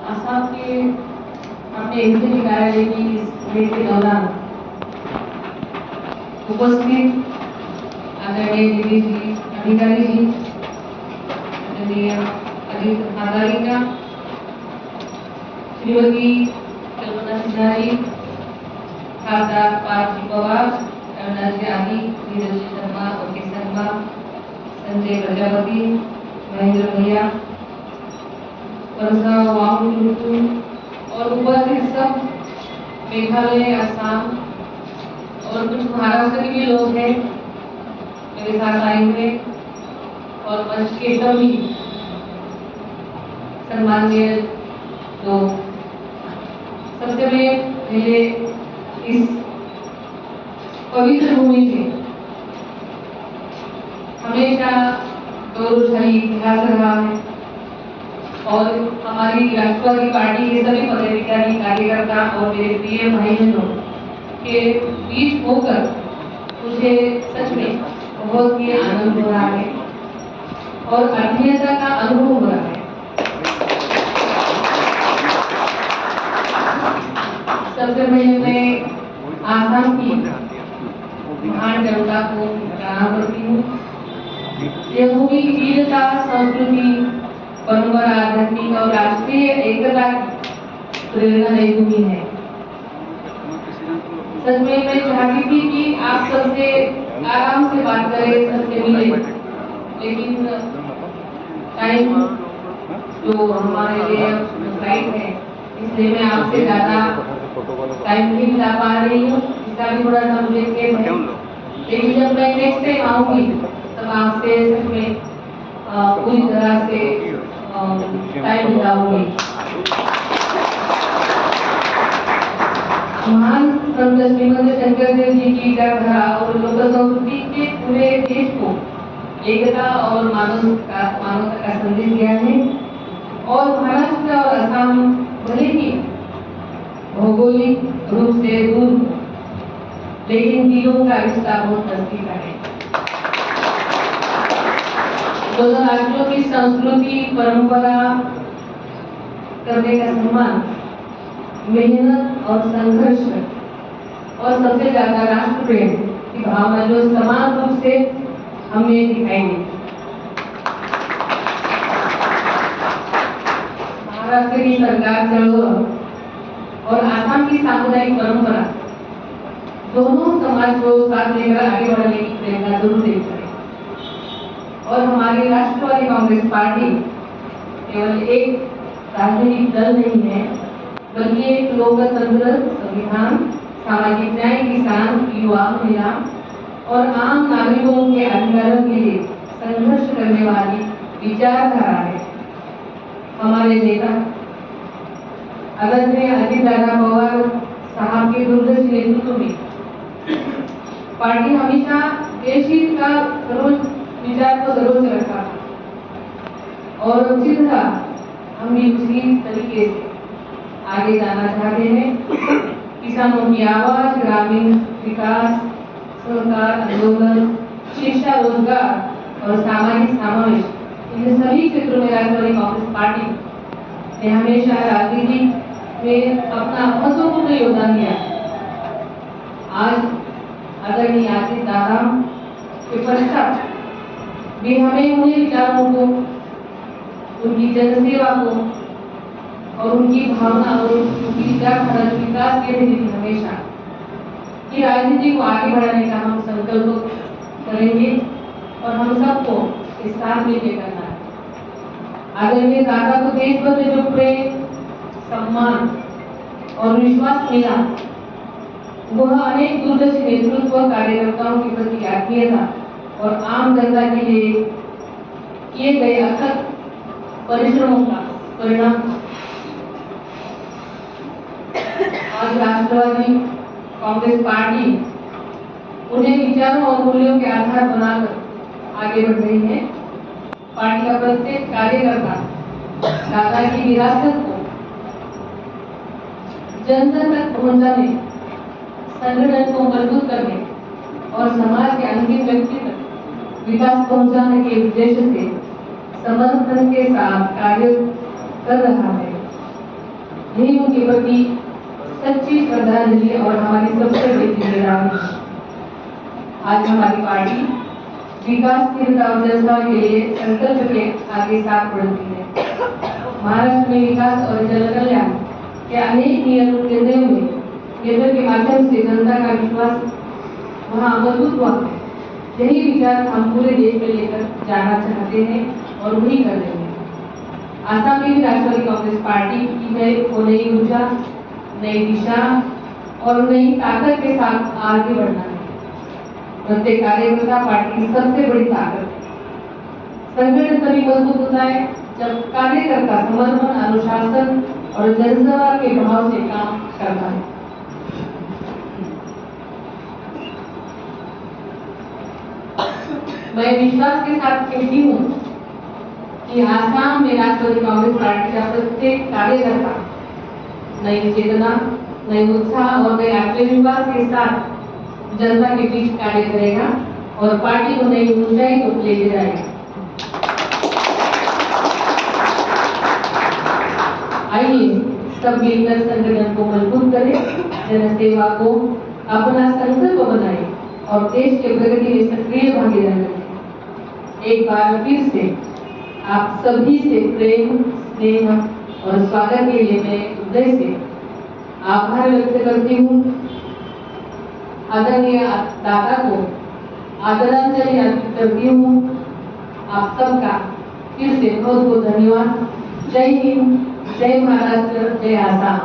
आसाम के अपने एसडीजी कार्यालय की इस भेंट के दौरान उपस्थित आदरणीय दिलीप जी अधिकारी जी, आदरणीय अजीत हजारिका, श्रीमती कल्पना सिन्हा जी, खासदार पार्थ पवार, रविदास जी आदि, नीरज शर्मा, ओके शर्मा, संजय प्रजापति, महेंद्र भैया, वर्षा वामचुरुतु और उपस्थित सब मेघालय, असम और कुछ महाराष्ट्र के भी लोग हैं मेरे साथ आए हुए, और मंच के सभी सम्माननीय लोग। सबसे पहले इस पवित्र भूमि से हमेशा गौरवशाली इतिहास रहा है और हमारी राष्ट्रवादी पार्टी के सभी पदाधिकारी, कार्यकर्ता और मेरे प्रिय भाई बहनों के बीच होकर मुझे सच में बहुत ही आनंद हो रहा है और आत्मीयता का अनुभव हो रहा है। सबसे पहले मैं आसाम की महान जनता को प्रणाम करती हूँ। यह भूमि वीरता, संस्कृति, परंपरा, आध्यात्मिक और राष्ट्रीय एकता की प्रेरणादायी भूमि है। सच में मैं चाहती थी कि आप सबसे आराम से बात करें, सबसे मिले, लेकिन टाइम जो हमारे लिए फ्लाइट है, इसलिए मैं आपसे ज्यादा टाइम नहीं बिता पा रही हूँ। इसका भी थोड़ा सा मुझे खेद है, लेकिन जब मैं नेक्स्ट टाइम आऊंगी तब आपसे सच में पूरी तरह से टाइम बिताऊंगी। महान संत श्रीमद शंकरदेव जी की विचारधारा और लोक संस्कृति के पूरे देश को एकता और मानवता का संदेश दिया है। और महाराष्ट्र और असम भले ही भौगोलिक रूप से दूर, लेकिन दिलों का रिश्ता बहुत नजदीक है। दोनों राज्यों की संस्कृति, परंपरा, करने का सम्मान, मेहनत और संघर्ष और सबसे ज्यादा राष्ट्र प्रेम की भावना जो समान रूप से हमें दिखाई दी। महाराष्ट्र की सरकार चळवळ और आसाम की सामुदायिक परंपरा दोनों समाज को साथ लेकर आगे बढ़ने की प्रेरणा जरूर देती है। और हमारी राष्ट्रवादी कांग्रेस पार्टी केवल एक राजनीतिक दल नहीं है, बल्कि एक लोकतंत्र, संविधान, सामाजिक न्याय, किसान, युवा, महिला और आम नागरिकों के अधिकारों के लिए संघर्ष करने वाली विचारधारा है। हमारे नेता आदरणीय अजीत पवार साहब के दूरदर्शी नेतृत्व में पार्टी हमेशा देश हित का विचार को सर्वोच्च रखा और उसी तरह हम भी उसी तरीके से आगे जाना चाहते हैं। किसानों की आवाज, ग्रामीण विकास, सहकार आंदोलन, शिक्षा, रोजगार और सामाजिक समावेश, इन सभी क्षेत्रों में राष्ट्रवादी कांग्रेस पार्टी ने हमेशा राजनीति में अपना महत्वपूर्ण योगदान दिया। आज आदरणीय अजीत दादा के पश्चात भी हमें उन्हीं विचारों को, उनकी जनसेवा को और उनकी भावना और उनकी विचारधारा विकास के लिए हमेशा की राजनीति को आगे बढ़ाने का हम संकल्प करेंगे और हम सबको इस साथ मिलकर करना है। आदरणीय दादा को देश भर में जो प्रेम, सम्मान और विश्वास मिला, वह अनेक दूरदर्शी नेतृत्व, कार्यकर्ताओं के प्रति आत्मीयता और आम जनता के लिए किए गए अथक परिश्रमों का परिणाम। आज राष्ट्रवादी कांग्रेस पार्टी उन्हें विचारों और मूल्यों के आधार बनाकर आगे बढ़ रही है। पार्टी का प्रत्येक कार्यकर्ता दादा की विरासत को जन जन तक पहुंचाने, संगठन को मजबूत करने और समाज के अंतिम व्यक्ति तक विकास पहुंचाने के उद्देश्य से समर्थन के साथ कार्य कर रहा है। यही उनके प्रति सच्ची श्रद्धांजलि और हमारी सबसे बड़ी जिम्मेदारी है। आज हमारी पार्टी विकास, स्थिरता और जनसेवा के लिए संकल्प के आगे साथ बढ़ती है। महाराष्ट्र में विकास और जन कल्याण के अनेक निर्णयों में केंद्र के माध्यम से जनता का विश्वास वहाँ मजबूत हुआ है। यही विचार हम पूरे देश में लेकर जाना चाहते हैं और वही कर रहे हैं। आसाम में भी राष्ट्रवादी कांग्रेस पार्टी की है वो नई ऊर्जा, नई दिशा और नई ताकत के साथ आगे बढ़ना है। प्रत्येक कार्यकर्ता पार्टी की सबसे बड़ी ताकत है। संगठन तभी मजबूत होता है जब कार्यकर्ता समर्पण, अनुशासन और जनसेवा के भाव से काम करता है। मैं विश्वास के साथ कहती हूँ कि आसाम में राष्ट्रवादी कांग्रेस पार्टी का प्रत्येक कार्यकर्ता नई चेतना, नई उत्साह और नए आत्मविश्वास के साथ जनता के बीच कार्य करेगा और पार्टी को नई ऊंचाई को ले जाएगा। आइए सब मिलकर संगठन को मजबूत करें, जनसेवा को अपना संकल्प बनाएं और देश के प्रगति में सक्रिय भागीदार बनें। एक बार फिर से आप सभी से प्रेम, स्नेह और स्वागत के लिए मैं हृदय से आभार व्यक्त करती हूँ। आदरणीय दादा को आदरांजलि अर्पित करती हूँ। आप सबका फिर से बहुत बहुत धन्यवाद। जय हिंद, जय महाराष्ट्र, जय आसाम।